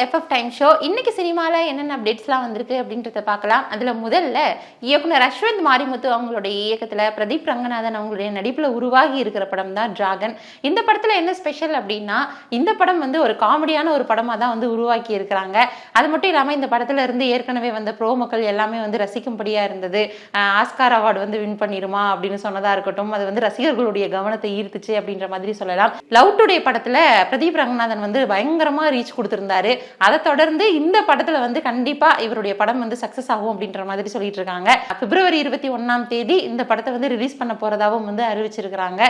FF time show. இன்னைக்கு சினிமாவில் என்னென்ன அப்டேட்ஸ்லாம் வந்திருக்கு அப்படின்றத பார்க்கலாம். அதில் முதல்ல இயக்குனர் அஸ்வந்த் மாரிமுத்து அவங்களுடைய இயக்கத்தில் பிரதீப் ரங்கநாதன் அவங்களுடைய நடிப்பில் உருவாகி இருக்கிற படம் தான் டிராகன். இந்த படத்தில் என்ன ஸ்பெஷல் அப்படின்னா, இந்த படம் வந்து ஒரு காமெடியான ஒரு படமாக தான் வந்து உருவாக்கி இருக்கிறாங்க. அது மட்டும் இல்லாமல் இந்த படத்தில் இருந்து ஏற்கனவே வந்த ப்ரோமோக்கள் எல்லாமே வந்து ரசிக்கும்படியாக இருந்தது. ஆஸ்கார் அவார்டு வந்து வின் பண்ணிடுமா அப்படின்னு சொன்னதாக இருக்கட்டும், அது வந்து ரசிகர்களுடைய கவனத்தை ஈர்த்துச்சு அப்படின்ற மாதிரி சொல்லலாம். லவ் டுடே படத்தில் பிரதீப் ரங்கநாதன் வந்து பயங்கரமாக ரீச் கொடுத்திருந்தாரு. அதை தொடர்ந்து இந்த படத்துல வந்து கண்டிப்பா இவருடைய படம் வந்து சக்சஸ் ஆகும் அப்படின்ற மாதிரி சொல்லிட்டு இருக்காங்க. பிப்ரவரி 21 இந்த படத்தை வந்து ரிலீஸ் பண்ண போறதாவும் வந்து அறிவிச்சிருக்காங்க.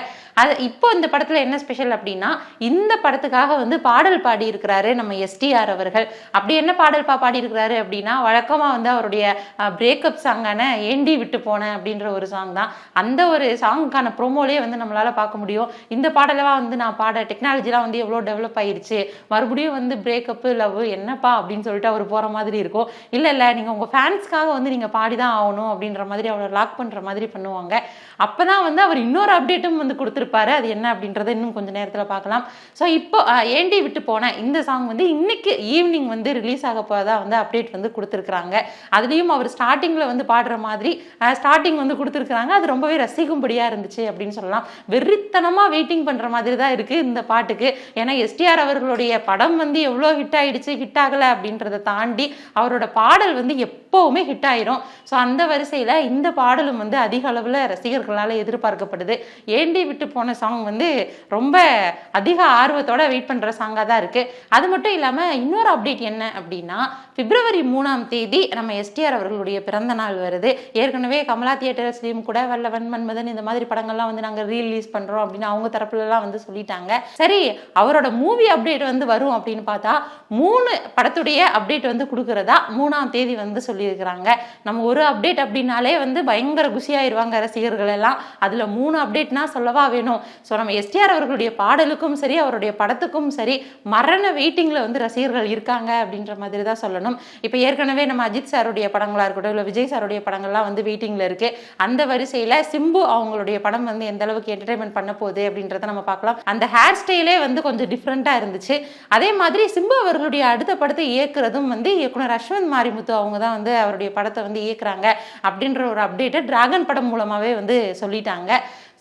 அது இப்போ இந்த படத்துல என்ன ஸ்பெஷல் அப்படின்னா, இந்த படத்துக்காக வந்து பாடல் பாடி இருக்கிறாரு நம்ம எஸ்டிஆர் அவர்கள். அப்படி என்ன பாடல் பாடி இருக்கிறாரு அப்படின்னா, வழக்கமா வந்து அவருடைய பிரேக்கப் சாங்கான ஏண்டி விட்டு போன அப்படின்ற ஒரு சாங் தான். அந்த ஒரு சாங்குக்கான ப்ரோமோலே வந்து நம்மளால பார்க்க முடியும். இந்த பாடலா வந்து நான் பாட டெக்னாலஜிலாம் வந்து எவ்வளோ டெவலப் ஆயிடுச்சு, மறுபடியும் வந்து பிரேக்கப்பு லவ் என்னப்பா அப்படின்னு சொல்லிட்டு அவர் போற மாதிரி இருக்கும். இல்ல நீங்க உங்க ஃபேன்ஸ்க்காக வந்து நீங்க பாடிதான் ஆகணும் அப்படின்ற மாதிரி அவரை லாக் பண்ற மாதிரி பண்ணுவாங்க. அப்பதான் வந்து அவர் இன்னொரு அப்டேட்டும் வந்து கொடுத்திருப்பாரு. அது என்ன அப்படின்றத இன்னும் கொஞ்ச நேரத்துல பார்க்கலாம். ஸோ இப்போ ஏண்டி விட்டு போன இந்த சாங் வந்து இன்னைக்கு ஈவினிங் வந்து ரிலீஸ் ஆக போதா வந்து அப்டேட் வந்து கொடுத்துருக்காங்க. அதுலயும் அவர் ஸ்டார்டிங்ல வந்து பாடுற மாதிரி ஸ்டார்டிங் வந்து கொடுத்துருக்காங்க. அது ரொம்பவே ரசிக்கும்படியா இருந்துச்சு அப்படின்னு சொல்லலாம். வெறித்தனமா வெயிட்டிங் பண்ற மாதிரி தான் இருக்கு இந்த பாட்டுக்கு. ஏன்னா எஸ்டிஆர் அவர்களுடைய படம் வந்து எவ்வளோ ஹிட் ஆயிடுச்சு, ஹிட் ஆகல அப்படின்றத தாண்டி அவரோட பாடல் வந்து எப்பவுமே ஹிட் ஆயிரும். ஸோ அந்த வரிசையில இந்த பாடலும் வந்து அதிக அளவுல ரசிகர்களால் எதிர்பார்க்கப்படுது. ஏண்டி விட்டு போன சாங் வந்து ரொம்ப அதிக ஆர்வத்தோட வெயிட் பண்ற சாங்கா தான் இருக்கு. அது மட்டும் இல்லாம இன்னொரு அப்டேட் என்ன அப்படின்னா, பிப்ரவரி 3 நம்ம எஸ்டிஆர் அவர்களுடைய பிறந்த நாள் வருது. ஏற்கனவே கமலா தியேட்டர்ஸ்லயும் கூட வல்லவன் மன்மதன் இந்த மாதிரி படங்கள்லாம் வந்து நாங்க ரீலீஸ் பண்றோம் அப்படின்னு அவங்க தரப்புல எல்லாம் வந்து சொல்லிட்டாங்க. சரி, அவரோட மூவி அப்டேட் வந்து வரும் அப்படின்னு பார்த்தா 3 படத்துடைய அப்டேட் வந்து கொடுக்கறதா 3 வந்து சொல்லியிருக்கிறாங்க. நம்ம ஒரு அப்டேட் அப்படின்னாலே வந்து பயங்கர குஷியாயிருவாங்க ரசிகர்கள் எல்லாம். அதுல 3 அப்டேட்னா சொல்லவா வேணும். ஸோ நம்ம எஸ்டிஆர் அவர்களுடைய பாடலுக்கும் சரி அவருடைய படத்துக்கும் சரி மரண வெயிட்டிங்ல வந்து ரசிகர்கள் இருக்காங்க அப்படின்ற மாதிரி தான் சொல்லணும். இப்போ ஏற்கனவே நம்ம அஜித் சாருடைய படங்களா இருக்கட்டும், இல்லை விஜய் சாருடைய படங்கள்லாம் வந்து வெயிட்டிங்ல இருக்கு. அந்த வரிசையில சிம்பு அவங்களுடைய படம் வந்து எந்த அளவுக்கு என்டர்டைன்மெண்ட் பண்ண போகுது அப்படின்றத நம்ம பார்க்கலாம். அந்த ஹேர் ஸ்டைலே வந்து கொஞ்சம் டிஃப்ரெண்டா இருந்துச்சு. அதே மாதிரி சிம்பு அவர்களுடைய அடுத்த படத்தை இயக்குறதும் வந்து இயக்குனர் அஸ்வந்த் மாரிமுத்து அவங்க தான் வந்து அவருடைய படத்தை வந்து இயக்குறாங்க அப்படின்ற ஒரு அப்டேட்டை டிராகன் படம் மூலமாவே வந்து சொல்லிட்டாங்க.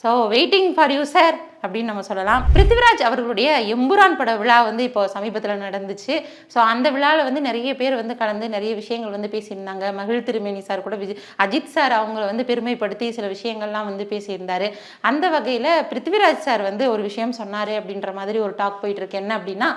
So waiting for you sir அப்படின்னு நம்ம சொல்லலாம். பிருத்திவிராஜ் அவர்களுடைய எம்புரான் பட விழா வந்து இப்போ சமீபத்தில் நடந்துச்சு. ஸோ அந்த விழாவில் வந்து நிறைய பேர் வந்து கலந்து நிறைய விஷயங்கள் வந்து பேசியிருந்தாங்க. மகிழ் திருமேனி சார் கூட அஜித் சார் அவங்கள வந்து பெருமைப்படுத்தி சில விஷயங்கள்லாம் வந்து பேசியிருந்தாரு. அந்த வகையில் பிருத்திவிராஜ் சார் வந்து ஒரு விஷயம் சொன்னார் அப்படின்ற மாதிரி ஒரு டாக் போயிட்டு இருக்கு. என்ன அப்படின்னா,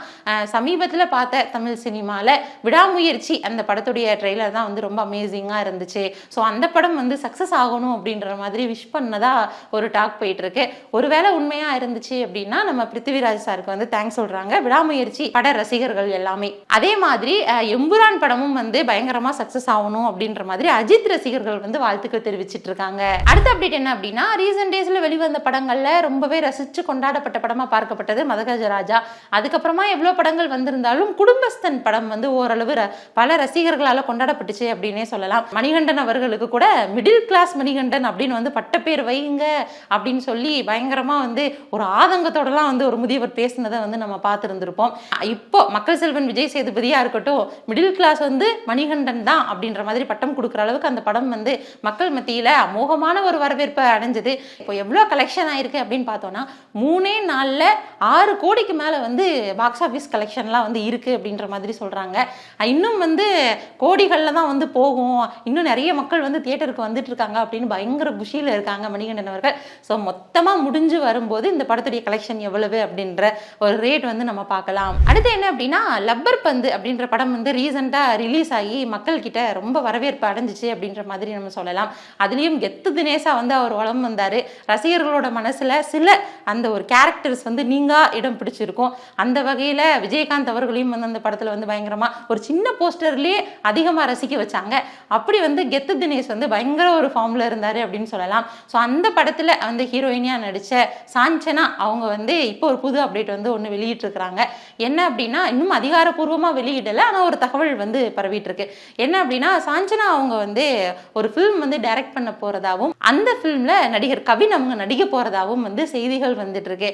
சமீபத்தில் பார்த்த தமிழ் சினிமாவில் விடாமுயற்சி அந்த படத்துடைய ட்ரெய்லர் தான் வந்து ரொம்ப அமேசிங்காக இருந்துச்சு. ஸோ அந்த படம் வந்து சக்ஸஸ் ஆகணும் அப்படின்ற மாதிரி விஷ் பண்ணதா ஒரு டாக் போயிட்டு இருக்கு. ஒருவேளை உண்மையா இருந்துச்சு அப்படின்னா நம்ம பிருத்திவிராஜ் சாருக்கு வந்து தேங்க்ஸ் சொல்றாங்க விடாமுயற்சி பட ரசிகர்கள் எல்லாமே. அதே மாதிரி எம்புரான் படமும் வந்து பயங்கரமா சக்சஸ் ஆகணும் அப்படின்ற மாதிரி அஜித் ரசிகர்கள் வந்து வாழ்த்துக்கள் தெரிவிச்சிட்டு இருக்காங்க. அடுத்த அப்டேட் என்ன அப்படின்னா, ரீசன்ட் டேஸ்ல வெளிவந்த படங்கள்ல ரொம்பவே ரசிச்சு கொண்டாடப்பட்ட படமா பார்க்கப்பட்டது மதகஜராஜா. அதுக்கப்புறமா எவ்வளவு படங்கள் வந்திருந்தாலும் குடும்பஸ்தன் படம் வந்து ஓரளவு பல ரசிகர்களால கொண்டாடப்பட்டுச்சு அப்படின்னே சொல்லலாம். மணிகண்டன் அவர்களுக்கு கூட மிடில் கிளாஸ் மணிகண்டன் அப்படின்னு வந்து பட்டப்பேர் வைங்க அப்படின்னு சொல்லி பயங்கரமா வந்து ஒரு ஆதங்கத்தோடலாம் வந்து ஒரு முதியவர் பேசினதை வந்து நம்ம பார்த்துருந்துருப்போம். இப்போ மக்கள் செல்வன் விஜய் சேதுபதியா இருக்கட்டும், மிடில் கிளாஸ் வந்து மணிகண்டன் தான் அப்படின்ற மாதிரி பட்டம் கொடுக்குற அளவுக்கு அந்த படம் வந்து மக்கள் மத்தியில அமோகமான ஒரு வரவேற்பை அடைஞ்சது. இப்போ எவ்வளோ கலெக்ஷன் ஆயிருக்கு அப்படின்னு பார்த்தோம்னா 3 நாள்ல 6 கோடிக்கு மேல வந்து பாக்ஸ் ஆஃபீஸ் கலெக்ஷன்லாம் வந்து இருக்கு அப்படின்ற மாதிரி சொல்றாங்க. இன்னும் வந்து கோடிகள்ல தான் வந்து போகும், இன்னும் நிறைய மக்கள் வந்து தியேட்டருக்கு வந்துட்டு இருக்காங்க அப்படின்னு பயங்கர குஷியில இருக்காங்க மணிகண்டன் அவர்கள். ஸோ மொத்தமா முடிஞ்சு வரும்போது இந்த படத்துடைய கலெக்ஷன் எவ்வளவு அப்படின்ற ஒரு ரேட் வந்து நம்ம பார்க்கலாம். அடுத்து என்ன அப்படின்னா, லப்பர் பந்து அப்படின்ற படம் வந்து ரீசெண்டா ரிலீஸ் ஆகி மக்கள் கிட்ட ரொம்ப வரவேற்பு அடைஞ்சிச்சு அப்படின்ற மாதிரி நம்ம சொல்லலாம். அதுலயும் கெத்து தினேசா வந்து அவர் வளம் வந்தாரு. ரசிகர்களோட மனசுல சில அந்த ஒரு கேரக்டர்ஸ் வந்து நீங்கா இடம் பிடிச்சிருக்கும். அந்த வகையில விஜயகாந்த் அவர்களையும் வந்து அந்த படத்துல வந்து பயங்கரமா ஒரு சின்ன போஸ்டர்லயே அதிகமா ரசிக்க வச்சாங்க. அப்படி வந்து கெத்து தினேஷ் வந்து பயங்கர ஒரு ஃபார்ம்ல இருந்தாரு அப்படின்னு சொல்லலாம். ஸோ அந்த படத்துல வந்து ஹீரோயினியா நடிச்ச சாஞ்சனா அவங்க வந்து இப்போ ஒரு புது அப்டேட் வந்து ஒன்று வெளியிட்டு இருக்கிறாங்க. என்ன அப்படின்னா, இன்னும் அதிகாரப்பூர்வமாக வெளியிடலை, ஆனால் ஒரு தகவல் வந்து பரவிட்டு இருக்கு. என்ன அப்படின்னா, சாஞ்சனா அவங்க வந்து ஒரு ஃபிலிம் வந்து டைரக்ட் பண்ண போறதாவும் அந்த ஃபிலிம்ல நடிகர் கவின் அவங்க நடிக்க போறதாகவும் வந்து செய்திகள் வந்துட்டு இருக்கு.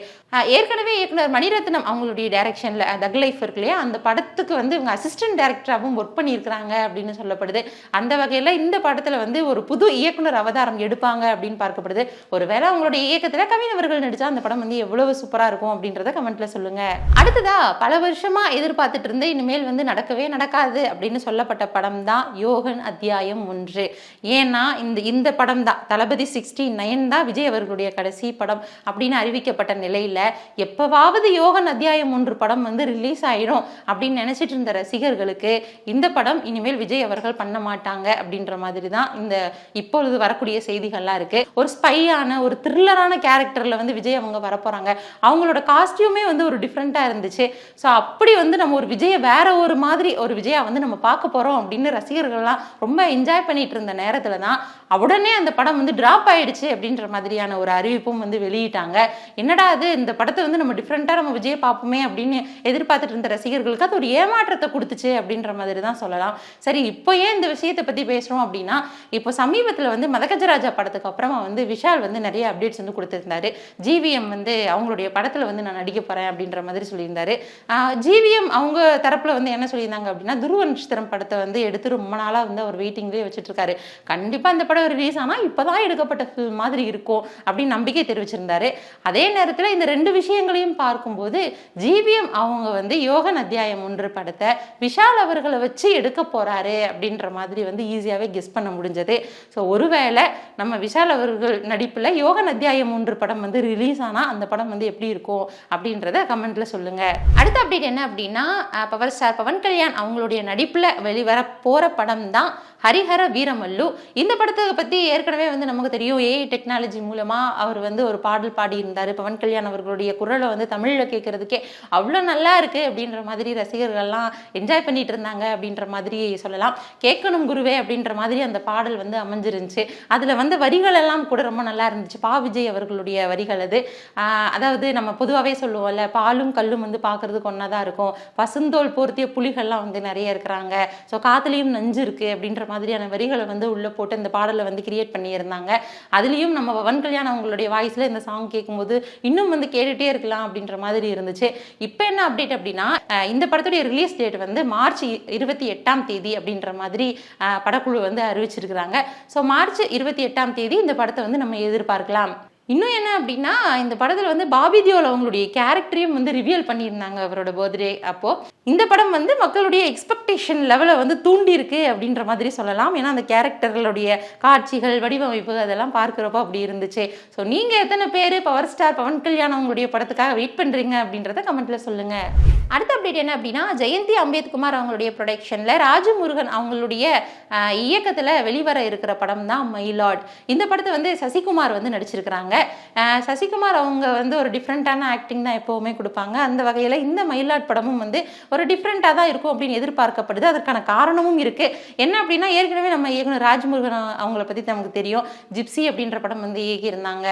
ஏற்கனவே இயக்குனர் மணிரத்னம் அவங்களுடைய டைரக்ஷன்ல தக் லைஃப் இருக்கு இல்லையா, அந்த படத்துக்கு வந்து இவங்க அசிஸ்டன்ட் டைரக்டராகவும் ஒர்க் பண்ணியிருக்கிறாங்க அப்படின்னு சொல்லப்படுது. அந்த வகையில இந்த படத்துல வந்து ஒரு புது இயக்குனர் அவதாரம் எடுப்பாங்க அப்படின்னு பார்க்கப்படுது. ஒருவேளை அவங்களுடைய இயக்கத்துல கவின் அவர்கள் நடிச்சா அந்த படம் வந்து எவ்வளவு சூப்பரா இருக்கும் அப்படின்றத கமெண்ட்ல சொல்லுங்க. அடுத்ததா பல வருஷமா எதிர்பார்த்துட்டு இருந்து இனிமேல் வந்து நடக்கவே நடக்காது அப்படின்னு சொல்லப்பட்ட படம் தான் யோகன் அத்தியாயம் 1. ஏன்னா இந்த படம் தான் தளபதி 69 தான் விஜய் அவர்களுடைய கடைசி படம் அப்படின்னு அறிவிக்கப்பட்ட நிலையில எப்பவாவது யோகன் அத்தியாயம் 1 படம் வந்து ரிலீஸ் ஆயிடும் அப்படின்னு நினைச்சிட்டு இருந்த ரசிகர்களுக்கு இந்த படம் இனிமேல் விஜய் அவர்கள் பண்ண மாட்டாங்க அப்படின்ற மாதிரி தான் இந்த இப்பொழுது வரக்கூடிய செய்திகள்லாம் இருக்கு. ஒரு ஸ்பையான ஒரு த்ரில்லரான கேரக்டர்ல வந்து விஜய் அவங்க வரப்போறாங்க. அவங்களோட காஸ்டியூமே வந்து ஒரு டிஃப்ரெண்டா இருந்துச்சு. ஸோ அப்படி வந்து நம்ம ஒரு விஜயை வேற ஒரு மாதிரி ஒரு விஜயா வந்து நம்ம பார்க்க போறோம் அப்படின்னு ரசிகர்கள்லாம் ரொம்ப என்ஜாய் பண்ணிட்டு இருந்த நேரத்துல தான் உடனே அந்த படம் வந்து டிராப் ஆயிடுச்சு அப்படின்ற மாதிரியான ஒரு அறிவிப்பும் வந்து வெளியிட்டாங்க. என்னடா அது, இந்த படத்தை வந்து நம்ம டிஃப்ரெண்டா நம்ம விஜயை பார்ப்போமே அப்படின்னு எதிர்பார்த்துட்டு இருந்த ரசிகர்களுக்கு அது ஒரு ஏமாற்றத்தை கொடுத்துச்சு அப்படின்ற மாதிரி தான் சொல்லலாம். சரி, இப்போ ஏன் இந்த விஷயத்தை பத்தி பேசுறோம் அப்படின்னா, இப்போ சமீபத்தில் வந்து மதகஜராஜா படத்துக்கு அப்புறமா வந்து விஷால் வந்து நிறைய அப்டேட்ஸ் வந்து கொடுத்திருந்தாரு. ஜிவிஎம் வந்து அவங்களுடைய படத்துல வந்து நான் நடிக்க போறேன் அப்படின்ற மாதிரி சொல்லியிருந்தாரு. ஜிவிஎம் அவங்க தரப்புல வந்து என்ன சொல்லியிருந்தாங்க அப்படின்னா, துருவ நட்சத்திரம் படத்தை வந்து எடுத்து ரொம்ப நாளா வந்து அவர் வெயிட்டிங்லேயே வச்சுட்டு இருக்காரு. கண்டிப்பா இந்த படம் ரிலீஸ் ஆனா இப்பதான் எடுக்கப்பட்ட ஃபில்ம் மாதிரி இருக்கும் அப்படின்னு நம்பிக்கை தெரிவிச்சிருந்தாரு. அதே நேரத்தில் இந்த ரெண்டு விஷயங்களையும் பார்க்கும்போது ஜிவிஎம் அவங்க வந்து யோகன் அத்தியாயம் 1 படத்தை விஷால் அவர்களை வச்சு எடுக்க போறாரு அப்படின்ற மாதிரி வந்து ஈஸியாவே கெஸ் பண்ண முடிஞ்சது. ஸோ ஒருவேளை நம்ம விஷால் அவர்கள் நடிப்புல யோகன் அத்தியாயம் 1 படம் வந்து ரிலீஸ் ஆனா அந்த படம் வந்து எப்படி இருக்கும் அப்படின்றத கமெண்ட்ல சொல்லுங்க. அடுத்த அப்டேட் என்ன அப்படின்னா, பவர் ஸ்டார் பவன் கல்யாண் அவங்களுடைய நடிப்புல வெளிவர போற படம் தான் ஹரிஹர வீரமல்லு. இந்த படத்தை பத்தி ஏற்கனவே வந்து நமக்கு தெரியும். ஏஐ டெக்னாலஜி மூலமா அவர் வந்து ஒரு பாடல் பாடி இருந்தாரு. பவன் கல்யாண் அவர்களுடைய குரலை வந்து தமிழ்ல கேட்கறதுக்கே அவ்வளோ நல்லா இருக்கு அப்படின்ற மாதிரி ரசிகர்கள்லாம் என்ஜாய் பண்ணிட்டு இருந்தாங்க அப்படின்ற மாதிரி சொல்லலாம். கேட்கணும் குருவே அப்படின்ற மாதிரி அந்த பாடல் வந்து அமைஞ்சிருந்துச்சு. அதுல வந்து வரிகள் எல்லாம் கூட ரொம்ப நல்லா இருந்துச்சு. பா விஜய் அவர்களுடைய வரிகள் அது. அதாவது நம்ம பொதுவாகவே சொல்லுவோம்ல, பாலும் கல்லும் வந்து பார்க்கறதுக்கு ஒன்னாதான் இருக்கும், பசுந்தோல் போர்த்திய புலிகள்லாம் வந்து நிறைய இருக்கிறாங்க, ஸோ காத்துலையும் நஞ்சு இருக்கு அப்படின்ற மாதிரியான வரிகளை வந்து உள்ள போட்டு இந்த பாடலை வந்து கிரியேட் பண்ணியிருந்தாங்க. அதுலேயும் நம்ம பவன் கல்யாண் அவங்களுடைய வாய்ஸ்ல இந்த சாங் கேட்கும்போது இன்னும் வந்து கேட்டுட்டே இருக்கலாம் அப்படின்ற மாதிரி இருந்துச்சு. இப்போ என்ன அப்டேட் அப்படின்னா, இந்த படத்துடைய ரிலீஸ் டேட் வந்து மார்ச் 28ஆம் தேதி அப்படின்ற மாதிரி படக்குழு வந்து அறிவிச்சிருக்கிறாங்க. ஸோ மார்ச் 28ஆம் தேதி இந்த படத்தை வந்து நம்ம எதிர்பார்க்கலாம். இன்னும் என்ன அப்படின்னா, இந்த படத்தில் வந்து பாபி தியோல் அவங்களுடைய கேரக்டரையும் வந்து ரிவியல் பண்ணியிருந்தாங்க அவரோட பர்த்டே அப்போ. இந்த படம் வந்து மக்களுடைய எக்ஸ்பெக்டேஷன் லெவலை வந்து தூண்டி இருக்கு அப்படின்ற மாதிரி சொல்லலாம். ஏன்னா அந்த கேரக்டர்களுடைய காட்சிகள், வடிவமைப்பு அதெல்லாம் பார்க்குறப்போ அப்படி இருந்துச்சு. ஸோ நீங்கள் எத்தனை பேர் பவர் ஸ்டார் பவன் கல்யாண் அவங்களுடைய படத்துக்காக வெயிட் பண்ணுறீங்க அப்படின்றத கமெண்ட்ல சொல்லுங்க. அடுத்த அப்டேட் என்ன அப்படின்னா, ஜெயந்தி அம்பேத்குமார் அவங்களுடைய ப்ரொடக்ஷன்ல ராஜமுருகன் அவங்களுடைய இயக்கத்தில் வெளிவர இருக்கிற படம் தான் மயிலாட். இந்த படத்தை வந்து சசிகுமார் வந்து நடிச்சிருக்கிறாங்க. சசிகுமார் அவங்க வந்து ஒரு டிஃப்ரெண்டான ஆக்டிங் தான் எப்பவுமே கொடுப்பாங்க. அந்த வகையில் இந்த மயிலாட் படமும் வந்து ஒரு டிஃப்ரெண்டாக தான் இருக்கும் அப்படின்னு எதிர்பார்க்கப்படுது. அதற்கான காரணமும் இருக்கு. என்ன அப்படின்னா, ஏற்கனவே நம்ம இயக்குனர் ராஜமுருகன் அவங்கள பற்றி நமக்கு தெரியும். ஜிப்சி அப்படின்ற படம் வந்து இயக்கியிருந்தாங்க.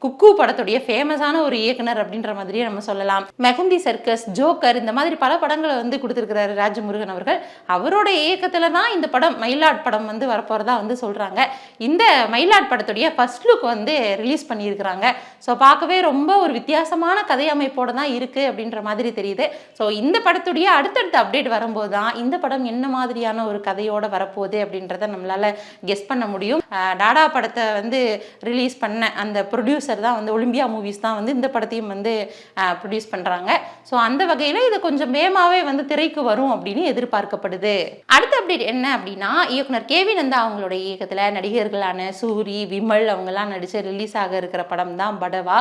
குக்கு படத்துடைய ஃபேமஸான ஒரு இயக்குனர் அப்படின்ற மாதிரியே நம்ம சொல்லலாம். மெஹந்தி சர்க்கஸ், ஜோக்கர், இந்த மாதிரி பல படங்களை வந்து கொடுத்துருக்கிறாரு ராஜமுருகன் அவர்கள். அவரோட இயக்கத்துல தான் இந்த படம் மயிலாட் படம் வந்து வரப்போறதா வந்து சொல்றாங்க. இந்த மயிலாட் படத்துடைய ஃபர்ஸ்ட் லுக் வந்து ரிலீஸ் பண்ணியிருக்கிறாங்க. ஸோ பார்க்கவே ரொம்ப ஒரு வித்தியாசமான கதை அமைப்போட தான் இருக்கு அப்படின்ற மாதிரி தெரியுது. ஸோ இந்த படத்துடைய அடுத்தடுத்த அப்டேட் வரும்போது தான் இந்த படம் என்ன மாதிரியான ஒரு கதையோட வரப்போகுது அப்படின்றத நம்மளால கெஸ் பண்ண முடியும். டாடா படத்தை வந்து ரிலீஸ் பண்ண அந்த ப்ரொடியூசர் தான் வந்து ஒலிம்பியா மூவிஸ் தான் வந்து இந்த படத்தையும் வந்து ப்ரொடியூஸ் பண்றாங்க. ஸோ அந்த வகையில் இது கொஞ்சம் வேகமாவே வந்து திரைக்கு வரும் அப்படின்னு எதிர்பார்க்கப்படுது. அடுத்த அப்டேட் என்ன அப்படின்னா, இயக்குனர் கேவி நந்தா அவங்களுடைய இயக்கத்துல நடிகர்களான சூரி, விமல் அவங்கெல்லாம் நடிச்சு ரிலீஸ் ஆக இருக்கிற படம் தான் படவா.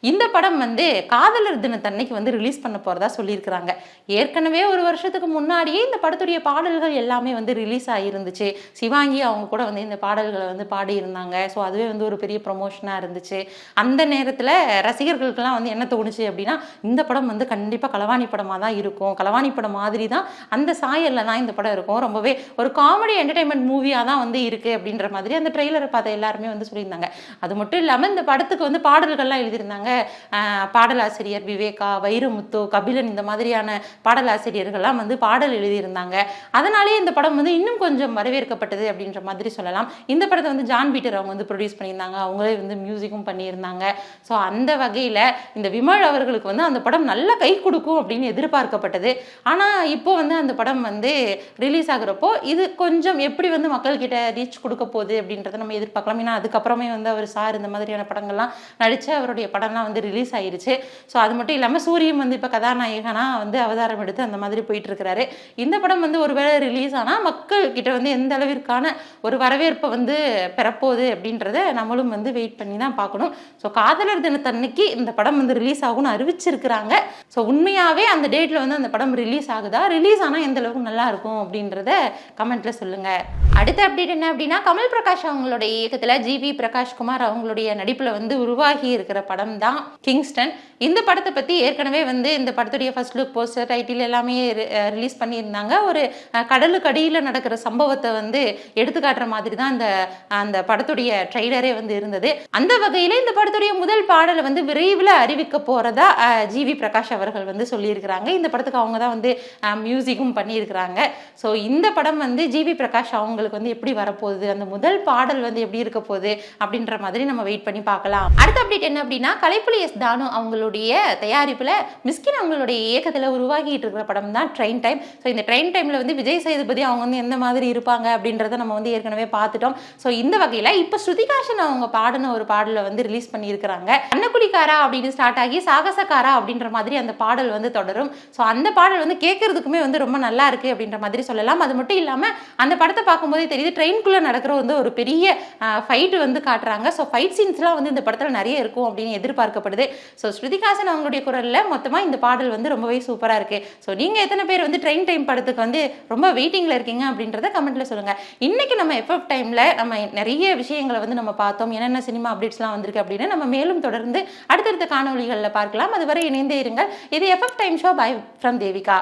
இந்த படம் வந்து காதலர் தினத்தன்னைக்கு வந்து ரிலீஸ் பண்ண போறதா சொல்லியிருக்கிறாங்க. ஏற்கனவே ஒரு வருஷத்துக்கு முன்னாடியே இந்த படத்துடைய பாடல்கள் எல்லாமே வந்து ரிலீஸ் ஆகிருந்துச்சு. சிவாங்கி அவங்க கூட வந்து இந்த பாடல்களை வந்து பாடியிருந்தாங்க. ஸோ அதுவே வந்து ஒரு பெரிய ப்ரொமோஷனாக இருந்துச்சு. அந்த நேரத்தில் ரசிகர்களுக்கெல்லாம் வந்து என்ன தோணுச்சு அப்படின்னா, இந்த படம் வந்து கண்டிப்பாக களவாணி படமாக தான் இருக்கும், களவாணி படம் மாதிரி தான் அந்த சாயலில் தான் இந்த படம் இருக்கும், ரொம்பவே ஒரு காமெடி என்டர்டைன்மெண்ட் மூவியாக தான் வந்து இருக்குது அப்படின்ற மாதிரி அந்த ட்ரெய்லரை பார்த்த எல்லாருமே வந்து சொல்லியிருந்தாங்க. அது மட்டும் இல்லாமல் இந்த படத்துக்கு வந்து பாடல்கள்லாம் எழுதியிருந்தாங்க பாடலாசிரியர் விவேகா, வைரமுத்து, கபிலன் இந்த மாதிரியான பாடலாசிரியர்கள்லாம் வந்து பாடல் எழுதியிருந்தாங்க. அதனாலேயே இந்த படம் வந்து இன்னும் கொஞ்சம் வரவேற்கப்பட்டது அப்படின்ற மாதிரி சொல்லலாம். இந்த படத்தை வந்து ஜான் பீட்டர் அவங்க வந்து ப்ரொடியூஸ் பண்ணியிருந்தாங்க. அவங்களே வந்து மியூசிக்கும் பண்ணியிருந்தாங்க. ஸோ அந்த வகையில் இந்த விமல் அவர்களுக்கு வந்து அந்த படம் நல்ல கை கொடுக்கும் அப்படின்னு எதிர்பார்க்கப்பட்டது. ஆனால் இப்போ வந்து அந்த படம் வந்து ரிலீஸ் ஆகுறப்போ இது கொஞ்சம் எப்படி வந்து மக்கள்கிட்ட ரீச் கொடுக்க போகுது அப்படின்றத நம்ம எதிர்பார்க்கலாம். ஏன்னா அதுக்கப்புறமே வந்து அவர் சார் இந்த மாதிரியான படங்கள்லாம் நடித்து அவருடைய படம்லாம் வந்து ரிலீஸ் ஆயிருச்சு. ஸோ அது மட்டும் இல்லாமல் சூரியன் வந்து இப்போ கதாநாயகனாக வந்து அவதாரம் எடுத்து அந்த மாதிரி போயிட்டு இருக்கிறாரு. இந்த படம் வந்து ஒருவேளை ரிலீஸ் ஆனால் மக்கள் கிட்ட வந்து எந்த அளவிற்கான ஒரு வரவேற்பை வந்து பெறப்போகுது அப்படின்றத நம்மளும் வந்து வெயிட் பண்ணி தான் பார்க்கணும். ஸோ காதலர் தினத்தன்னைக்கு இந்த படம் வந்து ரிலீஸ் ஆகும்னு அறிவிச்சிருக்கிறாங்க. ஸோ உண்மையாகவே அந்த டேட்டில் வந்து அந்த படம் ரிலீஸ் ஆகுதா, ரிலீஸ் ஆனால் எந்த அளவுக்கு நல்லா இருக்கும் அப்படின்றத கமெண்ட்ல சொல்லுங்க. அடுத்த அப்டேட் என்ன அப்படின்னா, கமல் பிரகாஷ் அவங்களுடைய இயக்கத்தில் ஜிவி பிரகாஷ்குமார் அவங்களுடைய நடிப்பில் வந்து உருவாகி இருக்கிற படம் தான் கிங்ஸ்டன். இந்த படத்தை பற்றி ஏற்கனவே வந்து இந்த படத்துடைய ஃபர்ஸ்ட் லுக், போஸ்டர், டைட்டில் எல்லாமே ரிலீஸ் பண்ணியிருந்தாங்க. ஒரு கடலுக்கு அடியில் நடக்கிற சம்பவத்தை வந்து எடுத்துக்காட்டுற மாதிரி தான் அந்த படத்துடைய ட்ரெய்லரே வந்து இருந்தது. அந்த வகையில் இந்த படத்துடைய முதல் பாடலை வந்து விரைவில் அறிவிக்க போகிறதா ஜிவி பிரகாஷ் அவர்கள் வந்து சொல்லியிருக்கிறாங்க. இந்த படத்துக்கு அவங்க தான் வந்து மியூசிக்கும் பண்ணியிருக்கிறாங்க. ஸோ இந்த படம் வந்து ஜிவி பிரகாஷ் அவங்களுக்கு வந்து எப்படி வரப்போகுது, அந்த முதல் பாடல் வந்து எப்படி இருக்க போகுது அப்படின்ற மாதிரி நம்ம வெயிட் பண்ணி பார்க்கலாம். அடுத்த அப்டேட் என்ன அப்படின்னா, கலைப்புலி எஸ் தானு அவங்களுடைய தயாரிப்பில் மிஸ்கின் அவங்களுடைய இயக்கத்தில் உருவாகிட்டு இருக்கிற படம் தான் ட்ரெயின் டைம். ஸோ இந்த ட்ரெயின் டைமில் வந்து விஜய் சேதுபதி அவங்க வந்து எந்த மாதிரி இருப்பாங்க அப்படின்றத நம்ம வந்து ஏற்கனவே பார்த்துட்டோம். ஸோ இந்த வகையில் இப்போ ஸ்ருதிகாஷன் அவங்க பாடின ஒரு பாடலை வந்து ரிலீஸ் பண்ணியிருக்கிறாங்க. அன்னக்குடிக்காரா அப்படின்னு ஸ்டார்ட் ஆகி சாகசக்காரா அப்படின்ற மாதிரி அந்த பாடல் வந்து தொடரும். ஸோ அந்த பாடல் வந்து கேட்கறதுக்குமே வந்து ரொம்ப நல்லா இருக்கு அப்படின்ற மாதிரி சொல்லலாம். அது மட்டும் இல்லாமல் அந்த படத்தை பார்க்கும்போதே தெரியுது, ட்ரெயின்குள்ளே நடக்கிற வந்து ஒரு பெரிய ஃபைட்டு வந்து காட்டுறாங்க. ஸோ ஃபைட் சீன்ஸ்லாம் வந்து இந்த படத்தில் நிறைய இருக்கும் அப்படின்னு எதிர்பார்க்கப்படுது. ஸோ ஸ்ருதிகாசன் அவங்களுடைய குரலில் மொத்தமாக இந்த பாடல் வந்து ரொம்பவே சூப்பராக இருக்கு. ஸோ நீங்கள் எத்தனை பேர் வந்து ட்ரெயின் டைம் படத்துக்கு வந்து ரொம்ப வெயிட்டிங்கில் இருக்கீங்க அப்படின்றத கமெண்ட்ல சொல்லுங்கள். இன்னைக்கு நம்ம எஃப்எஃப் டைமில் நம்ம நிறைய விஷயங்களை வந்து நம்ம பார்த்தோம். என்னென்ன சினிமா அப்டேட்ஸ்லாம் வந்திருக்கு அப்படின்னு நம்ம மேலும் தொடர்ந்து அடுத்தடுத்த காணொலிகளில் பார்க்கலாம். அதுவரை இணைந்தே இருங்கள். இது FF time show by from Devika.